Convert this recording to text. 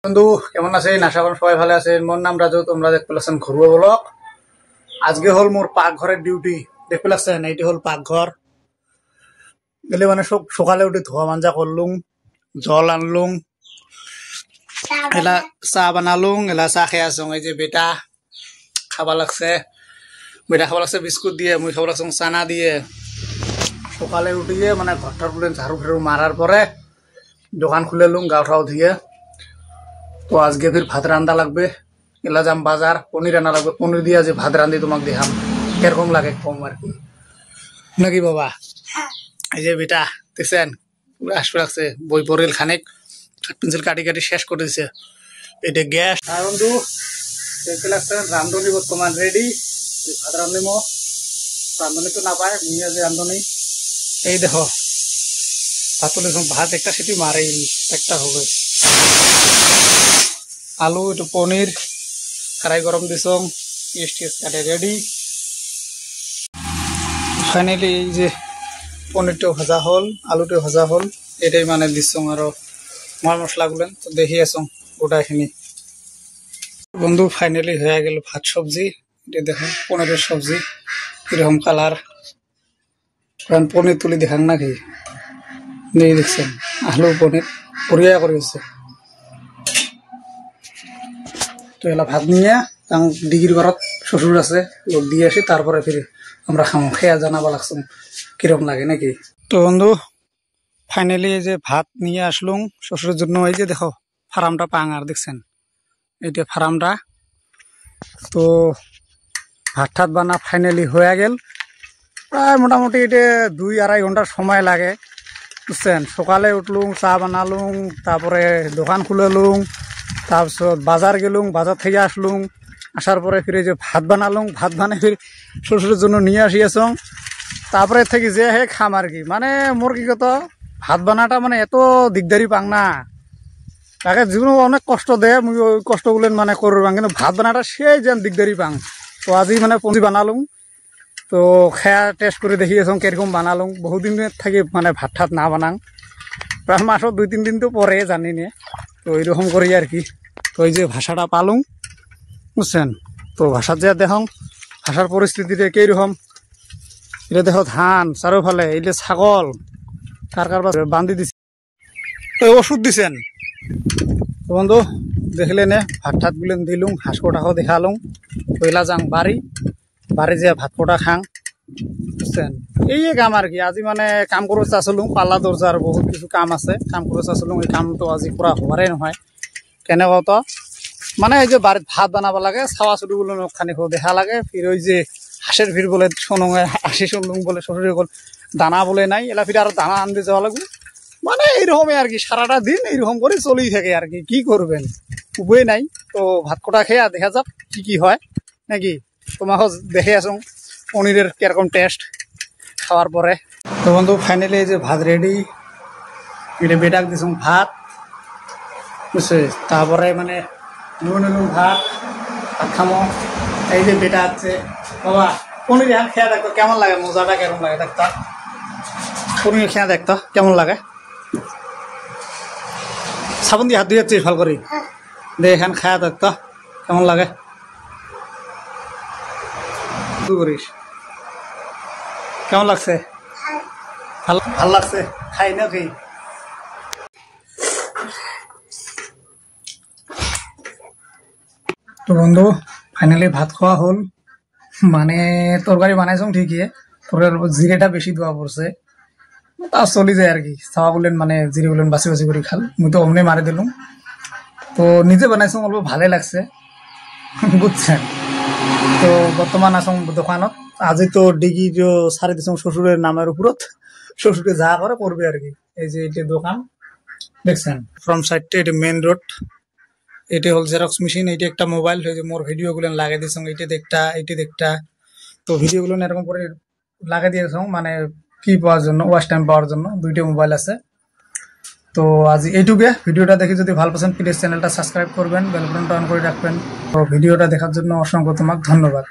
বন্ধু কেমন আছেন? আশা করি সবাই ভালো আছেন। মোর নাম রাজু, তোমরা দেখতে পাচ্ছেন ঘুরবো ব্লগ। আজকে হল মোর পাকঘরের ডিউটি। দেখতে পাচ্ছেন এইটি হল পাকঘর। এলে মানে সকালে উঠে ধোয়া মাঞ্জা করলুম, জল আনলুম, এলা চা বানালুম, এলা চা খেয়ে আসুন। এই যে বেটা খাবা লাগছে, বেটা খাবা লাগছে বিস্কুট দিয়ে, মুই খাবা লাগছে চানা দিয়ে। সকালে উঠিয়ে মানে ঘরটার পুরে ঝাড়ু ফেরু মারার পরে দোকান খুলে লুম গাও ঠাও দিয়ে। তো আজকে ফির ভাত রান্দা লাগবে, এলা যাম বাজার, পনির আনা লাগবে। পনির দিয়ে যে ভাত রান্ধি তোমাকে দেখাম কিরকম লাগে কম আর কি, নাকি বাবা? এই যে বেটা দেখছেন আসবে লাগছে, বই পড়িল খানিক, পেন্সিল কাটি কাটি শেষ করে দিছে। এটা গ্যাস। আর বন্ধু দেখতে লাগছেন রান্ধনি বর্তমান রেডি। ভাত রান্ধি মো, রান্ধনি তো না পায় নিয়ে যে রান্ধনি। এই দেখো ভাত তুলে ভাত একটা সিটি মারে একটা হবে। আলু একটু পনির কড়াই গরম দিছং, পেঁয়াজ টিয়াজ কাটে রেডি। ফাইনালি এই যে পনিরটাও ভাজা হল, আলুটাও ভাজা হল, এটাই মানে দিছং আরো মাল মশলা গুলেন। তো দেখি আসং গোটাখিনি। বন্ধু ফাইনালি হয়ে গেল ভাত সবজি। এটা দেখেন পনিরের সবজি কিরকম কালার। পনির তুলি দেখান নাকি নেই, দেখছেন আলু পনির পরিয়া করেছে। তো এলা ভাত নিয়ে ডিগির ঘরত শ্বশুর আছে, লোক দিয়ে আসি, তারপরে ফিরে আমরা খামো। খেয়া জানাবা লাগছে কিরকম লাগে নাকি। তো বন্ধু ফাইনালি এই যে ভাত নিয়ে আসলুম শ্বশুরের জন্য। এই যে দেখো ফার্মটা পাঙার দেখছেন, এইটা ফার্মটা। তো ভাত ঠাত বানা ফাইনালি হয়ে গেল। প্রায় মোটামুটি এটা 2-2.5 ঘন্টার সময় লাগে, বুঝছেন। সকালে উঠলুম, চা বানালুম, তারপরে দোকান খুলেলুম, তারপর বাজার গেলুম, বাজার থেকে আসলুম, আসার পরে ফিরে যে ভাত বানালুম, ভাত বানাই ফিরে শ্বশুরের জন্য নিয়ে আসিয়াছং। তারপরে থেকে যে হে খাম আর কি। মানে মোর কি কত ভাত বানাটা মানে এত দিকদারি পাং না, তাকে জীবনে অনেক কষ্ট দেয়, মুই ওই কষ্টগুলো মানে করব, কিন্তু ভাত বানাটা সেই যেন দিকদারি পাং। তো আজি মানে পঞ্জি বানালুম, তো খেয়া টেস্ট করে দেখিয়েছং কিরকম বানালুম। বহুদিন থাকি মানে ভাত ঠাত না বানাং, প্রায় মাসত 2-3 দিন তো পরে জানি নে। তো এইরকম করি আর কি। তো এই যে ভাষাটা পালুম, বুঝছেন। তো ভাষার যে দেখং ভাষার পরিস্থিতিটা কিরকম। এটা দেখো ধান চারোফালে, এই যে ছাগল কার বান্ধি দিছে, ওষুধ দিছেন। তো বন্ধু দেখলে নে ভাত ঠাত গুলো দিলুম, হাঁস কোটাও দেখালুম। পয়লা যাং বাড়ি যে ভাত কোটা খাং, বুঝছেন। এই কাম আর কি। আজি মানে কাম করে চাচলুম, পাল্লা দরজার বহুত কিছু কাম আছে, কাম করে চাচলুম। এই কাম তো আজি পুরা হবারে নহয়। কেনেকুৱা তো মানে এই যে বাড়িত ভাত বানাব লাগে, চাওয়া চুরি বলে খানি দেখা লাগে। ফির ওই যে হাঁসের ভিড় বলে শোনঙে হাসি শুনলুম বলে শ্বশুরে বল দানা বলে নাই, এলা ফির আরো দানা আনতে যাওয়া লাগবে। মানে এইরকমই আর কি, সারাটা দিন এইরকম করে চলেই থাকে আর কি। কি করবেন, উপায় নাই। তো ভাত কোটা খেয়ে দেখা যাক কি কি হয় নাকি। তোমাকে দেখে আসুন পনিরের কিরকম টেস্ট খাওয়ার পরে। তো বন্ধু ফাইনালি এই যে ভাত রেডি, এটা বেটাক দিছুন ভাত, বুঝছে। তারপরে মানে নিলুম ভাত খামো। এই যে বেটা আছে বাবা, পনির এখন খেয়া দেখতো কেমন লাগে, মজাটা কেমন লাগে দেখতো। পনির খেয়া দেখতো কেমন লাগে। সাবন দিয়ে হাত ধুয়ে যাচ্ছিস ভাল করি, দে এখান খায়া দেখতো কেমন লাগে। করিস কেমন লাগছে? ভাল লাগছে খাই না কি। তো বন্ধু ফাইনালি ভাত খাওয়া হল। মানে তরকারি বানাইছ ঠিকই, তরকারি জিরেটা বেশি দেওয়া পড়ছে, তা চলি যায় আর কি। চাওয়া বললেন মানে জিরে বললেন বাছি বাছি করে খাল, মুই তো অমনি মারি দিলুম। তো নিজে বানাইছ অল্প ভালে লাগছে, বুঝছেন। তো বর্তমান আসং দোকানত। আজি তো ডিগি সারি দিছ শ্বশুরের নামের উপরত, শ্বশুরে যা করে করবে আর কি। এই যে এটা দোকান দেখছেন, ফ্রন্ট সাইডটা এটা মেন রোড। এটা হল জেরক্স মেশিন, এইটা একটা মোবাইল। হয়েছে মোর ভিডিও গুলো লাগাই দিয়েছ, এইটা দেখটা। তো ভিডিও গুলো এরকম করে লাগাই দিয়েছ মানে কি পাওয়ার জন্য, ওয়াচ টাইম পাওয়ার জন্য। 2টা মোবাইল আছে। তো আজ এইটুকে। ভিডিওটা দেখে যদি ভালো পাচ্ছেন প্লিজ চ্যানেলটা সাবস্ক্রাইব করবেন, বেল বাটনটা অন করে রাখবেন। তো ভিডিওটা দেখার জন্য অসংখ্য তোমাকে ধন্যবাদ।